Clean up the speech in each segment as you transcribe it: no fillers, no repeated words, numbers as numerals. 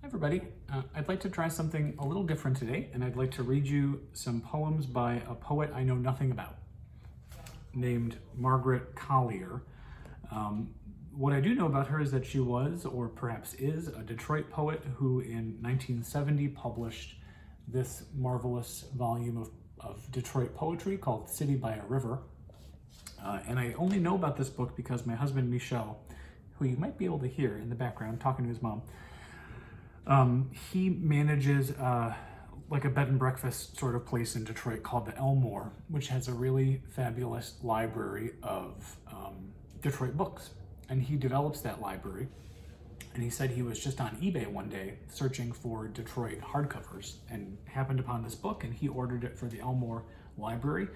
Everybody, I'd like to try something a little different today, and I'd like to read you some poems by a poet I know nothing about, named Margaret Collier. What I do know about her is that she was, or perhaps is, a Detroit poet who in 1970 published this marvelous volume of Detroit poetry called City by a River. And I only know about this book because my husband Michel, who you might be able to hear in the background talking to his mom, he manages like a bed and breakfast sort of place in Detroit called the Elmore, which has a really fabulous library of Detroit books. And he develops that library. And he said he was just on eBay one day searching for Detroit hardcovers and happened upon this book, and he ordered it for the Elmore library.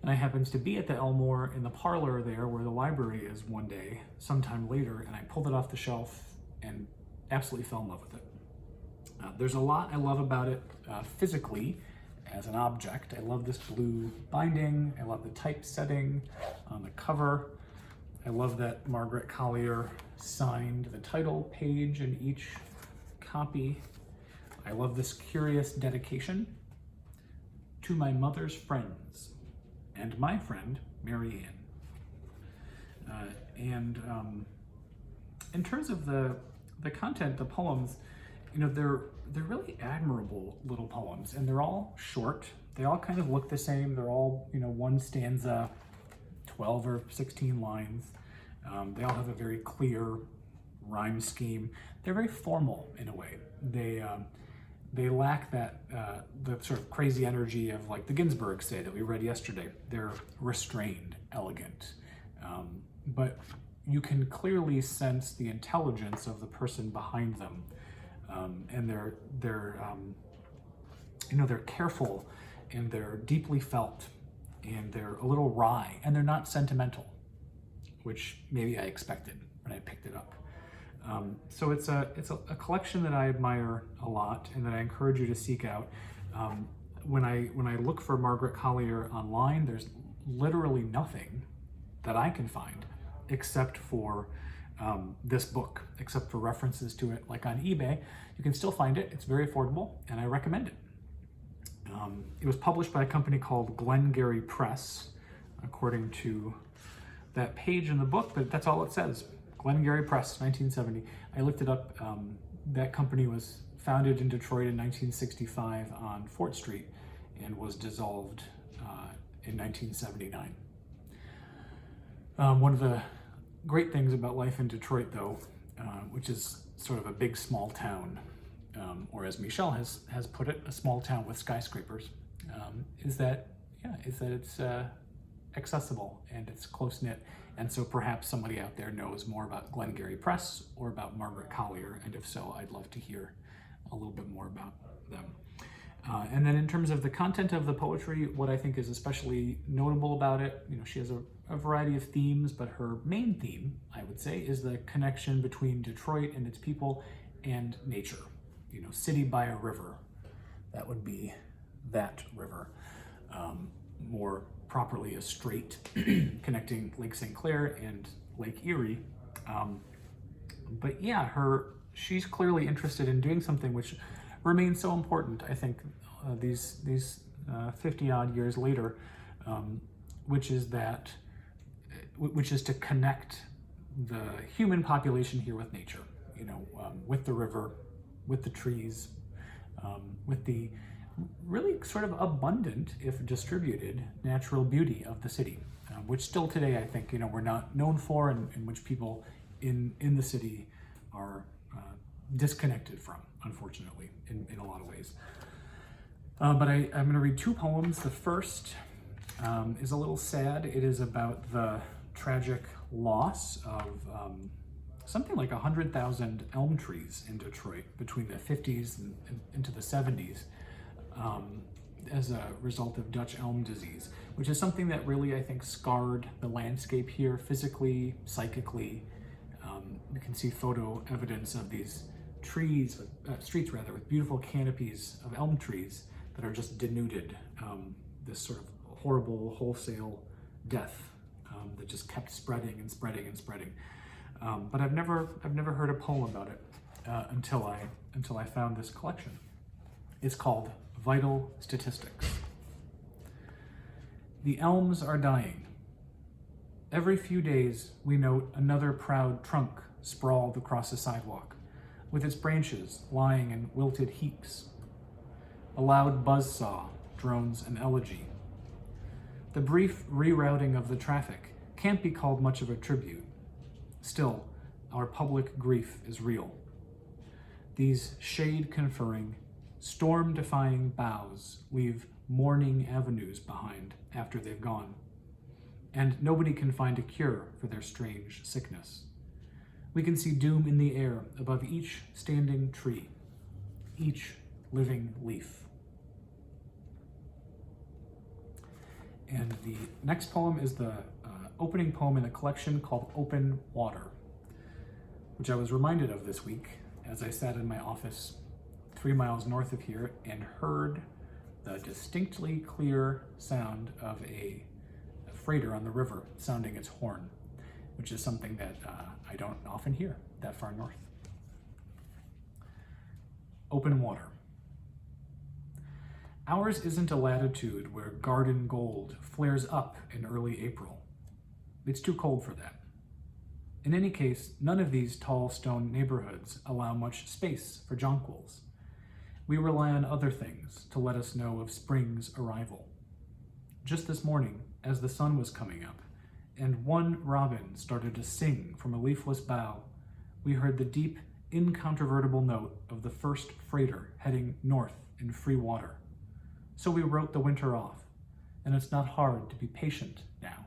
And I happened to be at the Elmore in the parlor there where the library is one day, sometime later, and I pulled it off the shelf and absolutely fell in love with it. There's a lot I love about it physically as an object. I love this blue binding. I love the typesetting on the cover. I love that Margaret Collier signed the title page in each copy. I love this curious dedication to my mother's friends and my friend, Mary Ann. In terms of the content, the poems, you know, they're really admirable little poems, and they're all short. They all kind of look the same. They're all, you know, one stanza, 12 or 16 lines. They all have a very clear rhyme scheme. They're very formal in a way. They lack that the sort of crazy energy of like the Ginsberg say that we read yesterday. They're restrained, elegant, but you can clearly sense the intelligence of the person behind them, and they're careful, and they're deeply felt, and they're a little wry, and they're not sentimental, which maybe I expected when I picked it up. So it's a collection that I admire a lot and that I encourage you to seek out. When I look for Margaret Collier online, there's literally nothing that I can find except for this book, except for references to it. Like on eBay, you can still find it. It's very affordable, and I recommend it. It was published by a company called Glengarry Press, according to that page in the book, but that's all it says. Glengarry Press, 1970. I looked it up. That company was founded in Detroit in 1965 on Fort Street and was dissolved in 1979. One of the great things about life in Detroit, though, which is sort of a big small town, or as Michel has put it, a small town with skyscrapers, is that it's accessible and it's close-knit. And so perhaps somebody out there knows more about Glengarry Press or about Margaret Collier, and if so, I'd love to hear a little bit more about them. And then in terms of the content of the poetry, what I think is especially notable about it, you know, she has a variety of themes, but her main theme, I would say, is the connection between Detroit and its people and nature. You know, city by a river, that would be that river. More properly a strait connecting Lake St. Clair and Lake Erie. But yeah, she's clearly interested in doing something which remains so important, I think, these 50 odd years later, which is to connect the human population here with nature, you know, with the river, with the trees, with the really sort of abundant, if distributed, natural beauty of the city, which still today, I think, you know, we're not known for, and which people in the city are disconnected from, unfortunately, in a lot of ways. But I'm going to read two poems. The first is a little sad. It is about the tragic loss of something like 100,000 elm trees in Detroit between the 50s and into the 70s. As a result of Dutch elm disease, which is something that really, I think, scarred the landscape here physically, psychically. You can see photo evidence of these streets with beautiful canopies of elm trees that are just denuded. This sort of horrible wholesale death that just kept spreading and spreading and spreading. But I've never heard a poem about it. until I found this collection. It's called Vital Statistics. The elms are dying. Every few days, we note another proud trunk sprawled across the sidewalk, with its branches lying in wilted heaps. A loud buzzsaw drones an elegy. The brief rerouting of the traffic can't be called much of a tribute. Still, our public grief is real. These shade-conferring, storm-defying boughs leave mourning avenues behind after they've gone, and nobody can find a cure for their strange sickness. We can see doom in the air above each standing tree, each living leaf. And the next poem is the opening poem in a collection called Open Water, which I was reminded of this week as I sat in my office 3 miles north of here and heard the distinctly clear sound of a freighter on the river sounding its horn, which is something that I don't often hear that far north. Open water. Ours isn't a latitude where garden gold flares up in early April. It's too cold for that. In any case, none of these tall stone neighborhoods allow much space for jonquils. We rely on other things to let us know of spring's arrival. Just this morning, as the sun was coming up, and one robin started to sing from a leafless bough, we heard the deep, incontrovertible note of the first freighter heading north in free water. So we wrote the winter off, and it's not hard to be patient now.